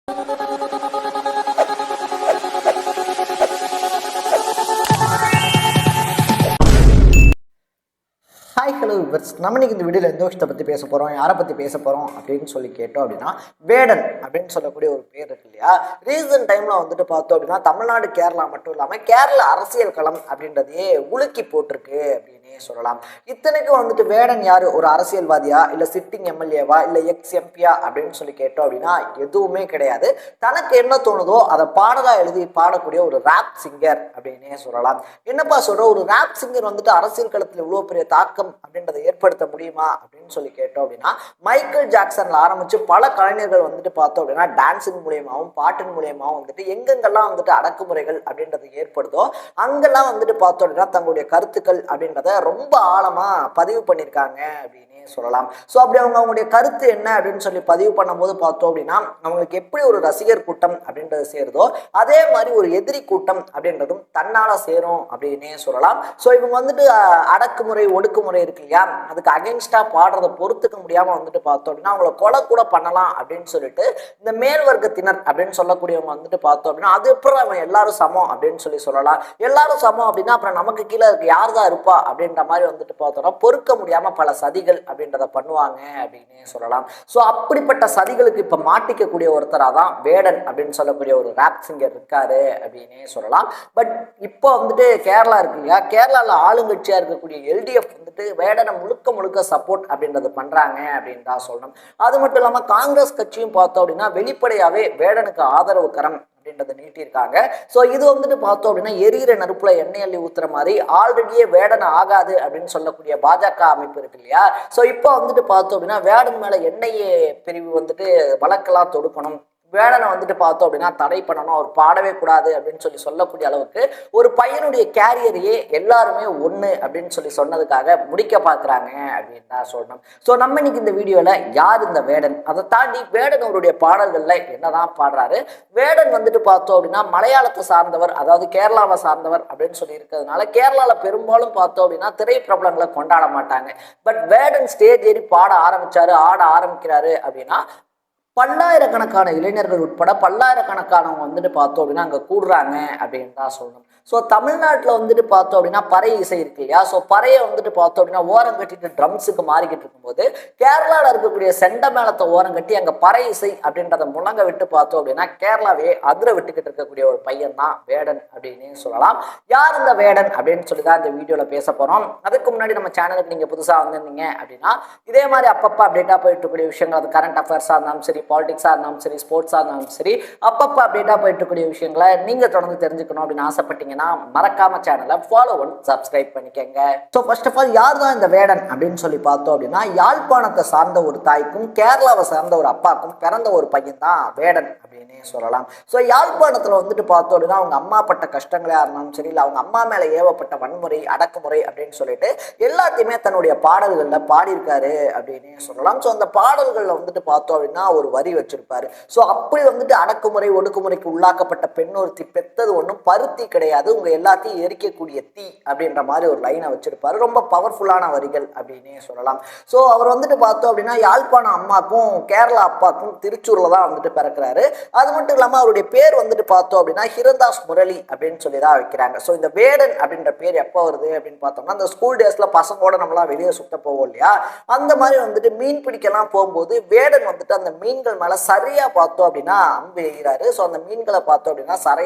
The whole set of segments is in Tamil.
ஹாய் ஹலோ விவர்ஸ், நம்ம இன்னைக்கு இந்த வீடியோவில் எந்த விஷயத்தை பற்றி பேச போகிறோம், யாரை பற்றி பேச போகிறோம் அப்படின்னு சொல்லி கேட்டோம் அப்படின்னா, வேடன் அப்படின்னு சொல்லக்கூடிய ஒரு பேர் இருக்கு இல்லையா. ரீசன்ட் டைமில் வந்துட்டு பார்த்தோம் அப்படின்னா தமிழ்நாடு கேரளா மட்டும் இல்லாமல் கேரள அரசியல் களம் அப்படின்றதையே உலுக்கி போட்டிருக்கு அப்படின்னே சொல்லலாம். இத்தனைக்கும் வந்துட்டு வேடன் யார், ஒரு அரசியல்வாதியா இல்லை சிட்டிங் எம்எல்ஏவா இல்லை எக்ஸ் எம்பியா அப்படின்னு சொல்லி கேட்டோம் அப்படின்னா எதுவுமே கிடையாது. தனக்கு என்ன தோணுதோ அதை பாடலா எழுதி பாடக்கூடிய ஒரு ராப் சிங்கர் அப்படின்னே சொல்லலாம். என்னப்பா சொல்ற, ஒரு ராப் சிங்கர் வந்துட்டு அரசியல் களத்தில் இவ்வளோ பெரிய தாக்கம் அப்படின்றத ஏற்படுத்த முடியுமா அப்படின்னு சொல்லி கேட்டோம் அப்படின்னா, மைக்கேல் ஜாக்சன்ல ஆரம்பிச்சு பல கலைஞர்கள் வந்துட்டு பார்த்தோம் அப்படின்னா டான்ஸின் மூலியமாவும் பாட்டின் மூலியமாவும் வந்துட்டு எங்கெங்கெல்லாம் வந்துட்டு அடக்குமுறைகள் அப்படின்றது ஏற்படுதோ அங்கெல்லாம் வந்துட்டு பார்த்தோம் அப்படின்னா தங்களுடைய கருத்துக்கள் அப்படின்றத ரொம்ப ஆழமா பதிவு பண்ணியிருக்காங்க அப்படின்னு சொல்லலாம். ஸோ அப்படி அவங்களுடைய கருத்து என்ன அப்படின்னு சொல்லி பதிவு பண்ணும்போது பார்த்தோம் அப்படின்னா, அவங்களுக்கு எப்படி ஒரு ரசிகர் கூட்டம் அப்படின்றது சேருதோ அதே மாதிரி ஒரு எதிரி கூட்டம் அப்படின்றதும் தன்னால சேரும் அப்படின்னே சொல்லலாம். ஸோ இவங்க வந்துட்டு அடக்குமுறை ஒடுக்குமுறை இருக்கு இல்லையா, அதுக்கு அகென்ஸ்டா பாடுறதை பொறுத்துக்க முடியாம வந்துட்டு பார்த்தோம் அப்படின்னா அவங்கள கொலை கூட பண்ணலாம் அப்படின்னு சொல்லிட்டு இந்த மேல் வர்க்கத்தினர் அப்படின்னு சொல்லக்கூடியவங்க வந்துட்டு பார்த்தோம் அப்படின்னா, அது அப்புறம் அவன் எல்லாரும் சமம் அப்படின்னு சொல்லலாம். எல்லாரும் சமம் அப்படின்னா அப்புறம் நமக்கு கீழே இருக்கு யார் தான் இருப்பா அப்படின்ற மாதிரி வந்துட்டு பார்த்தோம்னா பொறுக்க முடியாம பல சதிகள் அப்படின்றத பண்ணுவாங்க அப்படின்னு சொல்லலாம். ஸோ அப்படிப்பட்ட சதிகளுக்கு இப்ப மாட்டிக்கக்கூடிய ஒருத்தராக தான் வேடன் அப்படின்னு சொல்லக்கூடிய ஒரு ராப் சிங்கர் இருக்காரு அப்படின்னே சொல்லலாம். பட் இப்போ வந்துட்டு கேரளா இருக்கு இல்லையா, கேரளாவில் ஆளுங்கட்சியா இருக்கக்கூடிய எல்டிஎஃப் வந்துட்டு வேடனை முழுக்க முழுக்க சப்போர்ட் அப்படின்றது பண்றாங்க அப்படின்னு தான் சொல்லணும். அது மட்டும் இல்லாம காங்கிரஸ் கட்சியும் பார்த்தோம் அப்படின்னா வெளிப்படையாவே வேடனுக்கு ஆதரவு கரம் அப்படின்றத நீட்டியிருக்காங்க. ஸோ இது வந்துட்டு பார்த்தோம் அப்படின்னா எரியிற நெருப்புல எண்ணெய் அள்ளி ஊத்துற மாதிரி ஆல்ரெடியே வேடன் ஆகாது அப்படின்னு சொல்லக்கூடிய பாஜக அமைப்பு இருக்கு இல்லையா. ஸோ இப்போ வந்துட்டு பார்த்தோம் அப்படின்னா வேடன் மேல எண்ணெய் பிரிவு வந்துட்டு வழக்கெல்லாம் தொடுக்கணும், வேடனை வந்துட்டு பார்த்தோம் அப்படின்னா தடை பண்ணணும், அவர் பாடவே கூடாது அப்படின்னு சொல்லக்கூடிய அளவுக்கு ஒரு பையனுடைய கேரியரையே எல்லாருமே ஒன்று அப்படின்னு சொன்னதுக்காக முடிக்க பார்க்குறாங்க அப்படின்னு தான் சொல்லணும். ஸோ நம்ம இன்னைக்கு இந்த வீடியோவில் யார் இந்த வேடன், அதை தாண்டி வேடன் அவருடைய பாடல்களில் என்னதான் பாடுறாரு, வேடன் வந்துட்டு பார்த்தோம் அப்படின்னா மலையாளத்தை சார்ந்தவர், அதாவது கேரளாவை சார்ந்தவர் அப்படின்னு சொல்லி இருக்கிறதுனால கேரளாவில் பெரும்பாலும் பார்த்தோம் அப்படின்னா திரைப்பிரபலங்களை கொண்டாட மாட்டாங்க. பட் வேடன் ஸ்டேஜ் ஏறி பாட ஆரம்பிச்சாரு, ஆட ஆரம்பிக்கிறாரு அப்படின்னா பல்லாயிரக்கணக்கான இளைஞர்கள் உட்பட பல்லாயிரக்கணக்கானவங்க வந்துட்டு பார்த்தோம் அப்படின்னா அங்கே கூடுறாங்க அப்படின்னு தான் சொல்லணும். ஸோ தமிழ்நாட்டில் வந்துட்டு பார்த்தோம் அப்படின்னா பறை இசை இருக்கு இல்லையா, ஸோ பறையை வந்துட்டு பார்த்தோம் அப்படின்னா ஓரம் கட்டிட்டு ட்ரம்ஸுக்கு மாறிக்கிட்டு இருக்கும்போது கேரளாவில் இருக்கக்கூடிய செண்ட மேளத்தை ஓரம் கட்டி அங்கே பறை இசை அப்படின்றத முழங்க விட்டு பார்த்தோம் அப்படின்னா கேரளாவே அதிர விட்டுக்கிட்டு இருக்கக்கூடிய ஒரு பையன் தான் வேடன் அப்படின்னு சொல்லலாம். யார் இந்த வேடன் அப்படின்னு சொல்லி தான் இந்த வீடியோவில் பேச போகிறோம். அதுக்கு முன்னாடி நம்ம சேனலுக்கு நீங்கள் புதுசாக வந்திருந்தீங்க அப்படின்னா இதே மாதிரி அப்பப்போ அப்டேட்டாக போயிட்டு இருக்கக்கூடிய விஷயங்கள், அது கரண்ட் அஃபேர்ஸாக இருந்தாலும் சரி, பாலிடிக்ஸாக இருந்தாலும் சரி, ஸ்போர்ட்ஸாக இருந்தாலும் சரி, அப்பப்போ அப்டேட்டாக போயிட்டு இருக்கக்கூடிய விஷயங்களை நீங்கள் தொடர்ந்து தெரிஞ்சுக்கணும் அப்படின்னு ஆசைப்பட்டீங்கன்னா மறக்காம சேனலை ஃபாலோ பண்ணி சப்ஸ்கிரைப் பண்ணிக்கங்க. ஸோ ஃபர்ஸ்ட் ஆஃப் ஆல் யார் தான் இந்த வேடன் அப்படின்னு சொல்லி பார்த்தோம் அப்படின்னா, யாழ்ப்பாணத்தை சார்ந்த ஒரு தாய்க்கும் கேரளாவை சார்ந்த ஒரு அப்பாவுக்கும் பிறந்த ஒரு பையன் தான் வேடன் அப்படின்னு சொல்லலாம். ஸோ யாழ்ப்பாணத்தில் வந்துட்டு பார்த்தோம் அப்படின்னா அவங்க அம்மா பட்ட கஷ்டங்களா இருந்தாலும் சரி, இல்லை அவங்க அம்மா மேலே ஏவப்பட்ட வன்முறை அடக்குமுறை அப்படின்னு சொல்லிட்டு எல்லாத்தையுமே தன்னுடைய பாடல்களில் பாடியிருக்காரு அப்படின்னு சொல்லலாம். ஸோ அந்த பாடல்களில் வந்துட்டு பார்த்தோம் அப்படின்னா ஒரு வரி வச்சிருப்பாரு. ஸோ அப்படி வந்துட்டு அடக்குமுறை ஒடுக்குமுறைக்கு உள்ளாக்கப்பட்ட பெண் ஒருத்தி பெத்தது ஒன்றும் பருத்தி கிடையாது, உங்க எல்லாத்தையும் எரிக்கக்கூடிய தீ அப்படின்ற மாதிரி ஒரு லைனை வச்சிருப்பாரு. ரொம்ப பவர்ஃபுல்லான வரிகள் அப்படின்னே சொல்லலாம். ஸோ அவர் வந்துட்டு பார்த்தோம் அப்படின்னா யாழ்ப்பாணம் அம்மாக்கும் கேரளா அப்பாக்கும் திருச்சூர்ல தான் வந்துட்டு பிறக்கிறாரு. அது மட்டும் இல்லாமல் அவருடைய பேர் வந்துட்டு பார்த்தோம் அப்படின்னா ஹிரந்தாஸ் முரளி அப்படின்னு சொல்லி தான் வைக்கிறாங்க. ஸோ இந்த வேடன் அப்படின்ற பேர் எப்போ வருது அப்படின்னு பார்த்தோம்னா, அந்த ஸ்கூல் டேஸ்ல பசங்களோட நம்மளாம் வெளியே சுத்த போவோம் இல்லையா, அந்த மாதிரி வந்துட்டு மீன் பிடிக்கலாம் போகும்போது வேடன் வந்துட்டு அந்த மீன்கள் மேல சரியா பார்த்தோம் அப்படின்னா அம்பு எய்கிறாரு. ஸோ அந்த மீன்களை பார்த்தோம் அப்படின்னா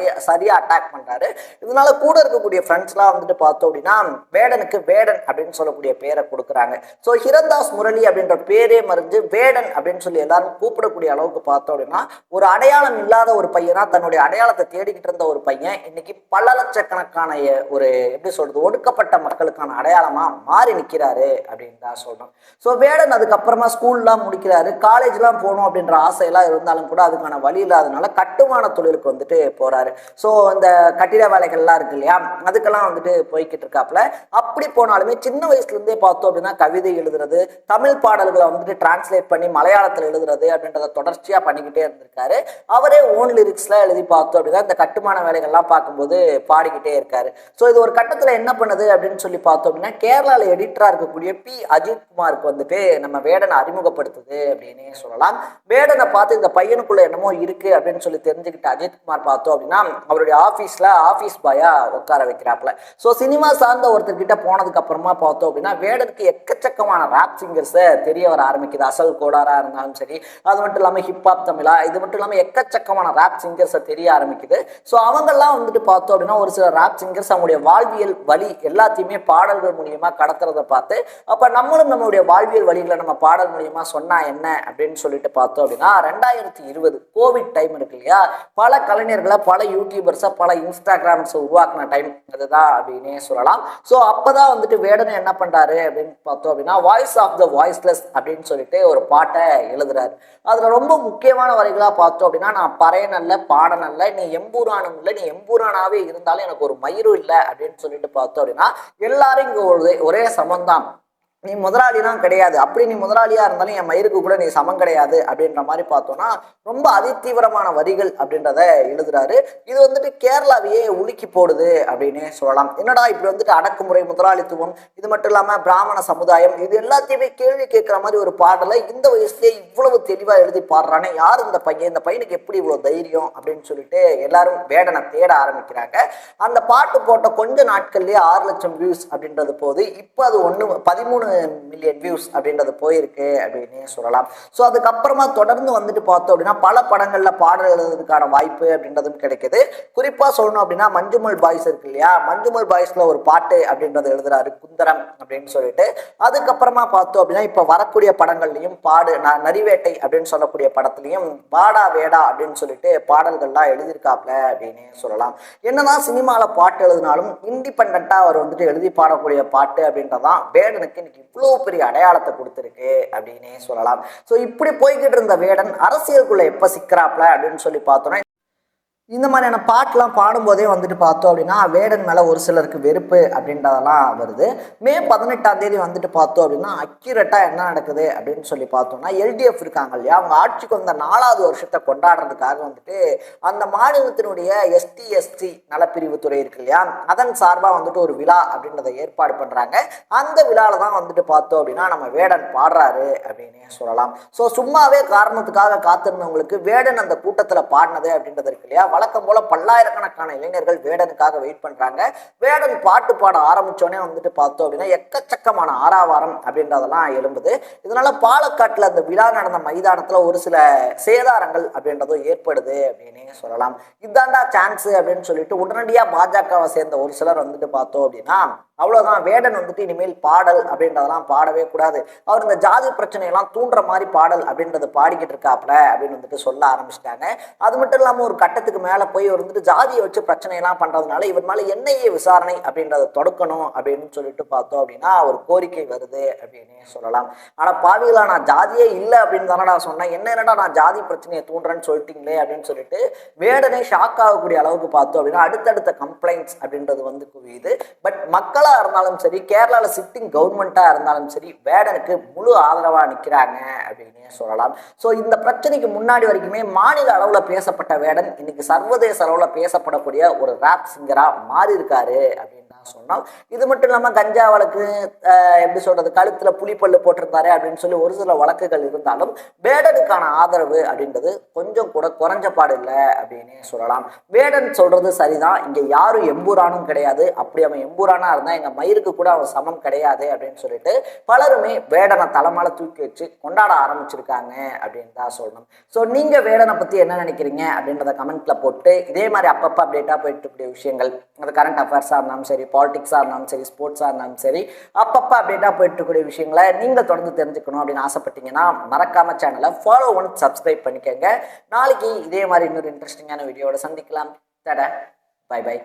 சரியா அட்டாக் பண்றாரு. இதனால கூட இருக்கக்கூடிய ஃப்ரெண்ட்ஸ்லாம் வந்துட்டு பார்த்தோம் அப்படின்னா வேடனுக்கு வேடன் அப்படின்னு சொல்லக்கூடிய பேரை கொடுக்குறாங்க. ஸோ ஹிரந்தாஸ் முரளி அப்படின்ற பேரே மறைஞ்சு வேடன் அப்படின்னு சொல்லி எல்லாரும் கூப்பிடக்கூடிய அளவுக்கு பார்த்தோம் அப்படின்னா ஒரு அடையாளம் இல்லாத ஒரு பையனா தன்னுடைய அடையாளத்தை தேடிக்கிட்டு இருந்த ஒரு பையன் இன்னைக்கு பல லட்சக்கணக்கான ஒரு எப்படி சொல்றது ஒடுக்கப்பட்ட மக்களுக்கான அடையாளமா மாறி நிற்கிறாரு அப்படின்னு தான் சொல்லணும். ஸோ வேடன் அதுக்கப்புறமா ஸ்கூல்லாம் முடிக்கிறாரு, காலேஜ்லாம் போகணும் அப்படின்ற ஆசையெல்லாம் இருந்தாலும் கூட அதுக்கான வழி இல்லாதனால கட்டுமான தொழிலுக்கு வந்துட்டு போறாரு. ஸோ இந்த கட்டிட வேலைகள்லாம் இருக்கு இல்லையா, அதுக்கெல்லாம் வந்துட்டு போய்கிட்டு இருக்காப்புல. அப்படி போனாலுமே சின்ன வயசுல இருந்தே பார்த்தோம் அப்படின்னா கவிதை எழுதுறது, தமிழ் பாடல்களை வந்துட்டு டிரான்ஸ்லேட் பண்ணி மலையாளத்தில் எழுதுறது அப்படின்றத தொடர்ச்சியா பண்ணிக்கிட்டே இருந்திருக்காரு. அவரே ஓன் லிரிக்ஸ்ல எழுதி பார்த்தோம் அப்படின்னா இந்த கட்டுமான வேலைகள்லாம் பார்க்கும்போது பாடிக்கிட்டே இருக்காரு. ஸோ இது ஒரு கட்டத்தில் என்ன பண்ணுது அப்படின்னு சொல்லி பார்த்தோம் அப்படின்னா கேரளாவில் எடிட்டரா இருக்கக்கூடிய பி அஜித் குமாருக்கு வந்துட்டு நம்ம வேடனை அறிமுகப்படுத்துது அப்படின்னே சொல்லலாம். வேடனை பார்த்து இந்த பையனுக்குள்ள என்னமோ இருக்கு அப்படின்னு சொல்லி தெரிஞ்சுக்கிட்டு அஜித்குமார் பார்த்தோம் அப்படின்னா அவருடைய ஆஃபீஸ் பாயா உட்கார வைக்கிறாப்புல. ஸோ சினிமா சார்ந்த ஒருத்தர்கிட்ட போனதுக்கு அப்புறமா பார்த்தோம் அப்படின்னா வேடனுக்கு எக்கச்சக்கமான ராப் சிங்கர்ஸை தெரிய வர ஆரம்பிக்குது. அசல் கோடாரா இருந்தாலும் சரி, அது மட்டும் இல்லாமல் ஹிப்ஹாப் தமிழா, இது மட்டும் இல்லாமல் எக்கச்சக்கமான ராப் சிங்கர்ஸை தெரிய ஆரம்பிக்குது. ஸோ அவங்கெல்லாம் வந்துட்டு பார்த்தோம் அப்படின்னா ஒரு சில ராப் சிங்கர்ஸ் அவங்களுடைய வாழ்வியல் வழி எல்லாத்தையுமே பாடல்கள் மூலியமா கடத்துறதை பார்த்து அப்ப நம்மளும் நம்மளுடைய வாழ்வியல் வழிகளை நம்ம பாடல் மூலியமா சொன்னா என்ன அப்படின்னு சொல்லிட்டு பார்த்தோம் அப்படின்னா 2020 கோவிட் டைம் இருக்கு இல்லையா, பல கலைஞர்களை பல யூடியூபர்ஸை பல இன்ஸ்டாகிராம்ஸ் உருவாக்குன டைம் அதுதான் அப்படின்னே சொல்லலாம். ஸோ அப்பதான் வந்துட்டு வேடனை என்ன பண்றாரு அப்படின்னு பார்த்தோம் அப்படின்னா வாய்ஸ் ஆஃப் த வாய்ஸ்லெஸ் அப்படின்னு சொல்லிட்டு ஒரு பாட்டை எழுதுறாரு. அதுல ரொம்ப முக்கியமான வரிகளா பார்த்தோம் அப்படின்னா நான் பறையனல்ல பாடனல்ல, நீ எம்பூரானும் இல்லை, நீ எம்பூரானாவே இருந்தாலும் எனக்கு ஒரு மயிரும் இல்லை அப்படின்னு சொல்லிட்டு பார்த்தோம் அப்படின்னா எல்லாரும் இங்க ஒரே சமந்தான், நீ முதலாளிலாம் கிடையாது, அப்படி நீ முதலாளியா இருந்தாலும் என் மயிருக்கு கூட நீ சமம் கிடையாது அப்படின்ற மாதிரி பார்த்தோம்னா ரொம்ப அதிதீவிரமான வரிகள் அப்படின்றத எழுதுறாரு. இது வந்துட்டு கேரளாவையே உலுக்கி போடுது அப்படின்னு சொல்லலாம். என்னடா இப்படி வந்துட்டு அடக்குமுறை, முதலாளித்துவம், இது மட்டும் இல்லாம பிராமண சமுதாயம், இது எல்லாத்தையுமே கேள்வி கேட்கிற மாதிரி ஒரு பாடலை இந்த வயசுலேயே இவ்வளவு தெளிவா எழுதி பாடுறானே, யார் இந்த பையன், இந்த பையனுக்கு எப்படி இவ்வளவு தைரியம் அப்படின்னு சொல்லிட்டு எல்லாரும் வேடனை தேட ஆரம்பிக்கிறாங்க. அந்த பாட்டு போட்ட கொஞ்ச நாட்கள்லயே 6 லட்சம் வியூஸ் அப்படின்றது போது இப்போ அது 13 மில்லியன் வியூஸ் அப்படின்றது போயிருக்கு அப்படின்னு சொல்லலாம். ஸோ அதுக்கப்புறமா தொடர்ந்து வந்துட்டு பார்த்தோம் அப்படின்னா பல படங்கள்ல பாடல் எழுதுறதுக்கான வாய்ப்பு அப்படின்றதும் கிடைக்குது. குறிப்பா சொல்லணும் அப்படின்னா மஞ்சுமல் பாய்ஸ் இருக்கு இல்லையா, மஞ்சுமல் பாய்ஸ்ல ஒரு பாட்டு அப்படின்றது எழுதுறாரு குந்தரம் அப்படின்னு சொல்லிட்டு. அதுக்கப்புறமா பார்த்தோம் அப்படின்னா இப்ப வரக்கூடிய படங்கள்லையும் நரிவேட்டை அப்படின்னு சொல்லக்கூடிய படத்துலையும் வாடா வேடா அப்படின்னு சொல்லிட்டு பாடல்கள்லாம் எழுதியிருக்காப்ல அப்படின்னு சொல்லலாம். என்னதான் சினிமால பாட்டு எழுதினாலும் இண்டிபெண்டா அவர் வந்துட்டு எழுதி பாடக்கூடிய பாட்டு அப்படின்றதான் வேடனுக்கு இன்னைக்கு இவ்வளவு பெரிய அடையாளத்தை கொடுத்திருக்கு அப்படின்னே சொல்லலாம். சோ இப்படி போய்கிட்டு இருந்த வேடன் அரசியலுக்குள்ள எப்ப சிக்கிறாப்ல அப்படின்னு சொல்லி பார்த்தோம்னா இந்த மாதிரியான பாட்டெலாம் பாடும்போதே வந்துட்டு பார்த்தோம் அப்படின்னா வேடன் மேலே ஒரு சிலருக்கு வெறுப்பு அப்படின்றதெல்லாம் வருது. மே 18 வந்துட்டு பார்த்தோம் அப்படின்னா அக்யூரேட்டாக என்ன நடக்குது அப்படின்னு சொல்லி பார்த்தோம்னா எல்டிஎஃப் இருக்காங்க இல்லையா, அவங்க ஆட்சிக்கு வந்த 4வது வருஷத்தை கொண்டாடுறதுக்காக வந்துட்டு அந்த மாநிலத்தினுடைய எஸ்டி நலப்பிரிவு துறை இருக்கு இல்லையா, அதன் சார்பாக வந்துட்டு ஒரு விழா அப்படின்றத ஏற்பாடு பண்ணுறாங்க. அந்த விழாவில் தான் வந்துட்டு பார்த்தோம் அப்படின்னா நம்ம வேடன் பாடுறாரு அப்படின்னே சொல்லலாம். ஸோ சும்மாவே காரணத்துக்காக காத்திருந்தவங்களுக்கு வேடன் அந்த கூட்டத்தில் பாடினது அப்படின்றது இருக்கு இல்லையா, வழக்கம் போல பல்லாயிரக்கணக்கான இளைஞர்கள் வேடனுக்காக வெயிட் பண்றாங்க. வேடன் பாட்டு பாட ஆரம்பிச்சோடனே வந்துட்டு பார்த்தோம் அப்படின்னா எக்கச்சக்கமான ஆறாவாரம் அப்படின்றதெல்லாம் எழும்புது. இதனால பாலக்காட்டுல அந்த விழா நடந்த மைதானத்துல ஒரு சில சேதாரங்கள் அப்படின்றதும் ஏற்படுது அப்படின்னு சொல்லலாம். இதாண்டா சான்ஸ் அப்படின்னு சொல்லிட்டு உடனடியா பாஜகவை சேர்ந்த ஒரு சிலர் வந்துட்டு பார்த்தோம் அப்படின்னா அவ்வளவுதான், வேடன் வந்துட்டு இனிமேல் பாடல் அப்படின்றதெல்லாம் பாடவே கூடாது, அவர் இந்த ஜாதி பிரச்சனையெல்லாம் தூண்டுற மாதிரி பாடல் அப்படின்றது பாடிக்கிட்டு இருக்காப்ல அப்படின்னு வந்துட்டு சொல்ல ஆரம்பிச்சிட்டாங்க. அது மட்டும் இல்லாம ஒரு கட்டத்துக்கு மேல போய் வந்துட்டு ஜாதியை வச்சு பிரச்சனையெல்லாம் பண்றதுனால இவர் மேல என்ஐஏ விசாரணை அப்படின்றத தொடக்கணும் அப்படின்னு சொல்லிட்டு பார்த்தோம் அப்படின்னா ஒரு கோரிக்கை வருது அப்படின்னு சொல்லலாம். ஆனா பாவிகளா நான் ஜாதியே இல்லை அப்படின்னு தானடா சொன்னேன், என்னடா நான் ஜாதி பிரச்சனையை தூண்டுறேன்னு சொல்லிட்டீங்களே அப்படின்னு சொல்லிட்டு வேடனே ஷாக் ஆகக்கூடிய அளவுக்கு பார்த்தோம் அப்படின்னா அடுத்தடுத்த கம்ப்ளைண்ட்ஸ் அப்படின்றது வந்து குவியுது. பட் மக்கள் இருந்தாலும் சரி, கேரளால சிட்டிங் கவர்மெண்டா இருந்தாலும் சரி வேடனுக்கு முழு ஆதரவா நிக்கிறாங்க அப்படின்னு சொல்லலாம். சோ இந்த பிரச்சனைக்கு முன்னாடி வரைக்குமே மாநில அளவுல பேசப்பட்ட வேடன் இன்னைக்கு சர்வதேச அளவுல பேசப்படக்கூடிய ஒரு ராப் சிங்கரா மாறி இருக்காரு அப்படின்னு சொன்னோம். இது மட்டும் இல்லாம கஞ்சா வழக்கு, எப்படி சொல்றது, கழுத்துல புலிப்பல்லு போட்டிருந்தாரு அப்படின்னு சொல்லி ஒரு சில வழக்குகள் இருந்தாலும் வேடனுக்கான ஆதரவு அப்படின்றது கொஞ்சம் கூட குறைஞ்ச பாடு இல்லை அப்படின்னு சொல்லலாம். வேடன் சொல்றது சரிதான், இங்க யாரும் எம்பூரானும் கிடையாது, அப்படி அவன் எம்பூரானா இருந்தா எங்க மயிருக்கு கூட அவன் சமம் கிடையாது அப்படின்னு சொல்லிட்டு பலருமே வேடனை தலைமையில தூக்கி வச்சு கொண்டாட ஆரம்பிச்சிருக்காங்க அப்படின்னு தான் சொல்லணும். ஸோ நீங்க வேடனை பத்தி என்ன நினைக்கிறீங்க அப்படின்றத கமெண்ட்ல போட்டு இதே மாதிரி அப்பப்போ அப்டேட்டா போயிட்டு இருக்கக்கூடிய விஷயங்கள், அது கரண்ட் அஃபேர்ஸா இருந்தாலும் சரி, பாலிடிக்ஸா இருந்தாலும் சரி, ஸ்போர்ட்ஸா இருந்தாலும் சரி, அப்பப்போ அப்டேட்டா போயிட்டு இருக்கக்கூடிய விஷயங்களை நீங்க தொடர்ந்து தெரிஞ்சுக்கணும் அப்படின்னு ஆசைப்பட்டீங்கன்னா மறக்காம சேனலை ஃபாலோ பண்ணி சப்ஸ்கிரைப் பண்ணிக்கோங்க. நாளைக்கு இதே மாதிரி இன்னொரு இன்ட்ரெஸ்டிங்கான வீடியோட சந்திக்கலாம். Bye by.